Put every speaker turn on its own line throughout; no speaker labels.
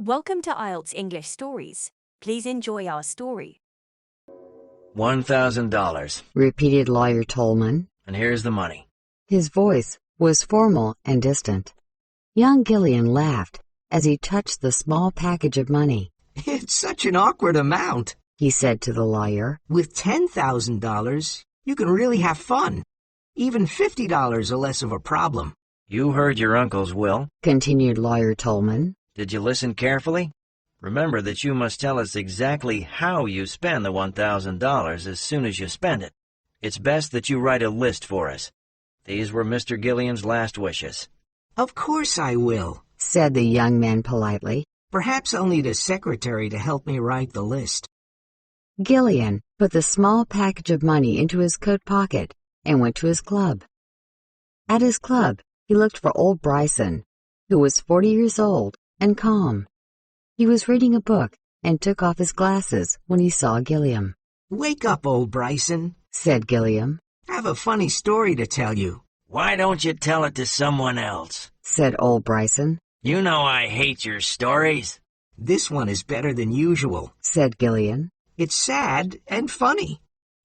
Welcome to IELTS English Stories. Please enjoy our story.
$1,000.
Repeated Lawyer Tolman.
And here's the money.
His voice was formal and distant. Young Gillian laughed as he touched the small package of money.
It's such an awkward amount,
he said to the lawyer.
With $10,000, you can really have fun. Even $50 are less of a problem.
You heard your uncle's will,
continued Lawyer Tolman.
Did you listen carefully? Remember that you must tell us exactly how you spend the $1,000 as soon as you spend it. It's best that you write a list for us. These were Mr. Gillian's last wishes.
Of course I will,
said the young man politely.
Perhaps I'll need a secretary to help me write the list.
Gillian put the small package of money into his coat pocket and went to his club. At his club, he looked for old Bryson, who was 40 years old and calm. He was reading a book and took off his glasses when he saw Gilliam.
Wake up, old Bryson,
said Gilliam.
I have a funny story to tell you.
Why don't you tell it to someone else?
Said old Bryson.
You know I hate your stories.
This one is better than usual,
said Gillian.
It's sad and funny.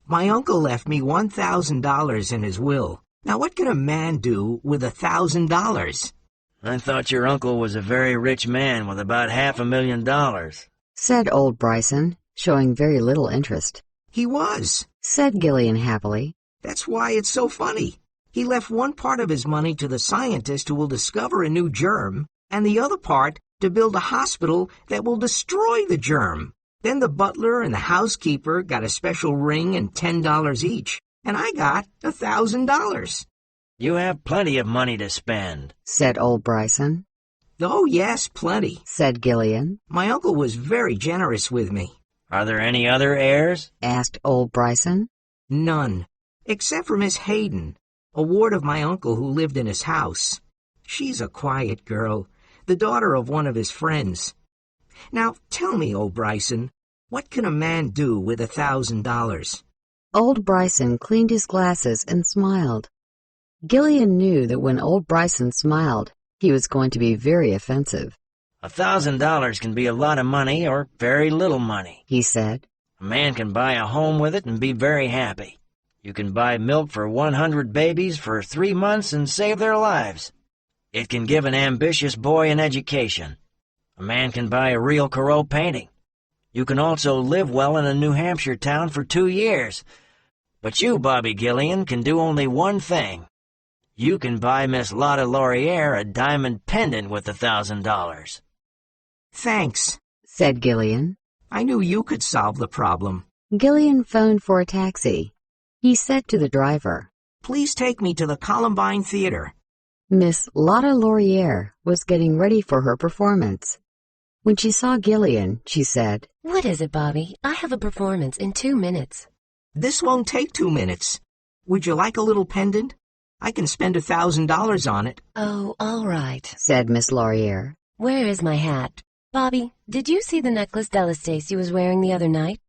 My uncle left me $1,000 in his will. Now what can a man do with $1,000?
I thought your uncle was a very rich man with about $500,000,
said old Bryson, showing very little interest.
He was,
said Gillian happily.
That's why it's so funny. He left one part of his money to the scientist who will discover a new germ, and the other part to build a hospital that will destroy the germ. Then the butler and the housekeeper got a special ring and $10 each, and I got $1,000.
You have plenty of money to spend,
said old Bryson.
Oh, yes, plenty,
said Gillian.
My uncle was very generous with me.
Are there any other heirs?
Asked old Bryson.
None, except for Miss Hayden, a ward of my uncle who lived in his house. She's a quiet girl, the daughter of one of his friends. Now, tell me, old Bryson, what can a man do with $1,000?
Old Bryson cleaned his glasses and smiled. Gillian knew that when old Bryson smiled, he was going to be very offensive.
$1,000 can be a lot of money or very little money,
he said.
A man can buy a home with it and be very happy. You can buy milk for 100 babies for 3 months and save their lives. It can give an ambitious boy an education. A man can buy a real Corot painting. You can also live well in a New Hampshire town for 2 years. But you, Bobby Gillian, can do only one thing. You can buy Miss Lotta Laurier a diamond pendant with $1,000.
Thanks,
said Gillian.
I knew you could solve the problem.
Gillian phoned for a taxi. He said to the driver,
Please take me to the Columbine Theater.
Miss Lotta Laurier was getting ready for her performance. When she saw Gillian, she said,
What is it, Bobby? I have a performance in 2 minutes.
This won't take 2 minutes. Would you like a little pendant? I can spend $1,000 on it.
Oh, all right,
said Miss Laurier.
Where is my hat? Bobby, did you see the necklace Della Stacy was wearing the other night?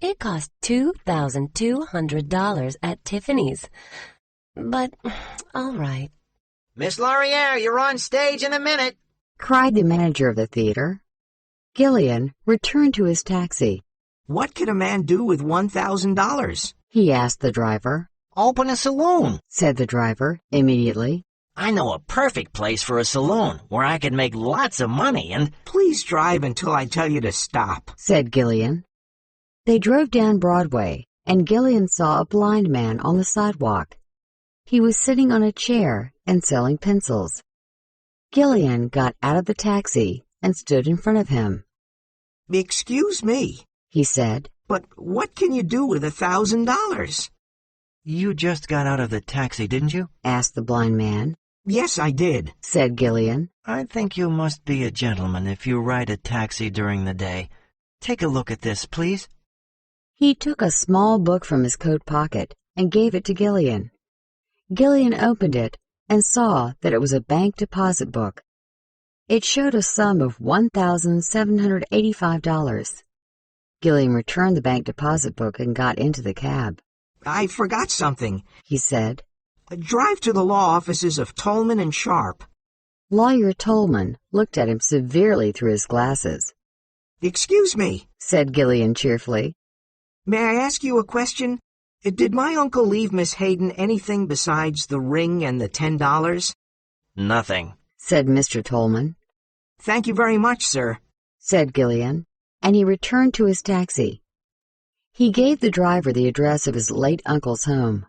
It cost $2,200 at Tiffany's. But, all right.
Miss Laurier, you're on stage in a minute,
cried the manager of the theater. Gillian returned to his taxi.
What can a man do with $1,000?
He asked the driver.
Open a saloon,
said the driver immediately.
I know a perfect place for a saloon where I can make lots of money and...
Please drive until I tell you to stop,
said Gillian. They drove down Broadway, and Gillian saw a blind man on the sidewalk. He was sitting on a chair and selling pencils. Gillian got out of the taxi and stood in front of him.
Excuse me,
he said,
but what can you do with $1,000?
You just got out of the taxi, didn't you?
asked the blind man.
Yes, I did,
said Gillian.
I think you must be a gentleman if you ride a taxi during the day. Take a look at this, please.
He took a small book from his coat pocket and gave it to Gillian. Gillian opened it and saw that it was a bank deposit book. It showed a sum of $1,785. Gillian returned the bank deposit book and got into the cab.
I forgot something,
he said.
Drive to the law offices of Tolman and Sharp.
Lawyer Tolman looked at him severely through his glasses.
"Excuse me,"
said Gillian cheerfully.
"may I ask you a question? Did my uncle leave Miss Hayden anything besides the ring and the $10?
Nothing,
said Mr. Tolman.
Thank you very much, sir,
said Gillian, and he returned to his taxi. He gave the driver the address of his late uncle's home.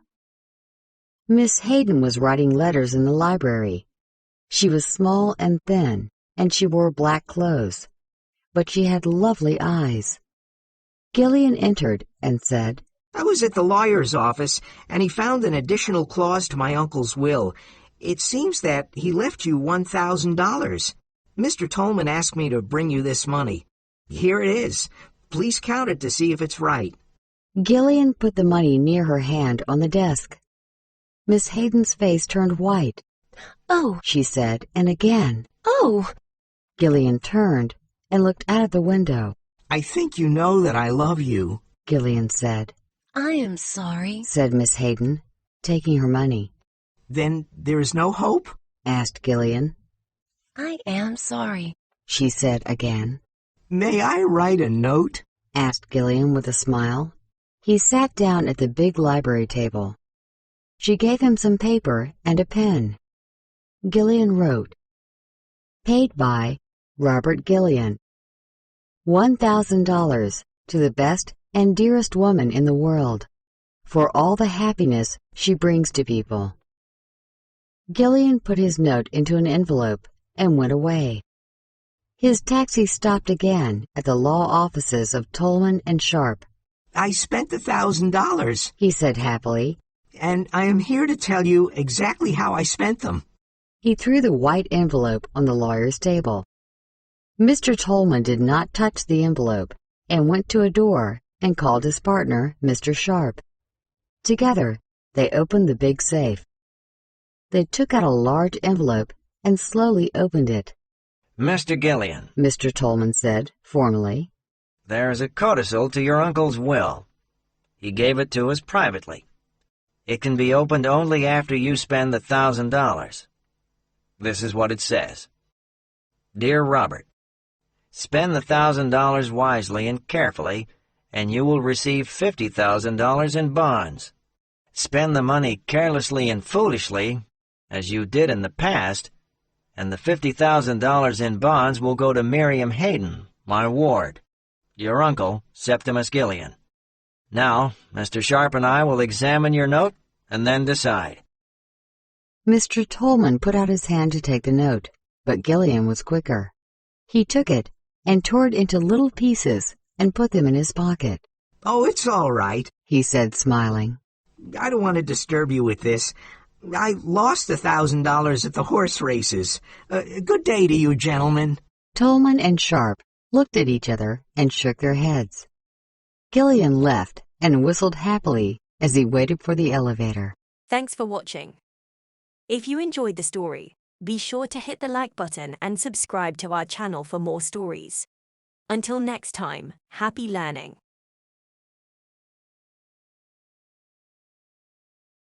Miss Hayden was writing letters in the library. She was small and thin, and she wore black clothes, but she had lovely eyes. Gillian entered and said,
I was at the lawyer's office, and he found an additional clause to my uncle's will. It seems that he left you $1,000. Mr. Tolman asked me to bring you this money. Here it is. Please count it to see if it's right.
Gillian put the money near her hand on the desk. Miss Hayden's face turned white.
Oh,
she said, and again.
Oh!
Gillian turned and looked out of the window.
I think you know that I love you,
Gillian said.
I am sorry,
said Miss Hayden, taking her money.
Then there is no hope?
Asked Gillian.
I am sorry,
she said again.
May I write a note?
Asked Gillian with a smile. He sat down at the big library table. She gave him some paper and a pen. Gillian wrote, Paid by Robert Gillian. $1,000 to the best and dearest woman in the world, for all the happiness she brings to people. Gillian put his note into an envelope and went away. His taxi stopped again at the law offices of Tolman and Sharp.
I spent the $1,000,
he said happily,
and I am here to tell you exactly how I spent them.
He threw the white envelope on the lawyer's table. Mr. Tolman did not touch the envelope and went to a door and called his partner, Mr. Sharp. Together, they opened the big safe. They took out a large envelope and slowly opened it.
Mr. Gillian,
Mr. Tolman said, formally.
There is a codicil to your uncle's will. He gave it to us privately. It can be opened only after you spend the $1,000. This is what it says. Dear Robert, spend the $1,000 wisely and carefully, and you will receive $50,000 in bonds. Spend the money carelessly and foolishly, as you did in the past, and the $50,000 in bonds will go to Miriam Hayden, my ward. Your uncle, Septimus Gillian. Now, Mr. Sharp and I will examine your note and then decide.
Mr. Tolman put out his hand to take the note, but Gillian was quicker. He took it and tore it into little pieces and put them in his pocket.
Oh, it's all right,
he said, smiling.
I don't want to disturb you with this. I lost the $1,000 at the horse races. Good day to you, gentlemen.
Tolman and Sharp looked at each other and shook their heads. Gillian left and whistled happily as he waited for the elevator.
Thanks for watching. If you enjoyed the story, be sure to hit the like button and subscribe to our channel for more stories. Until next time, happy learning.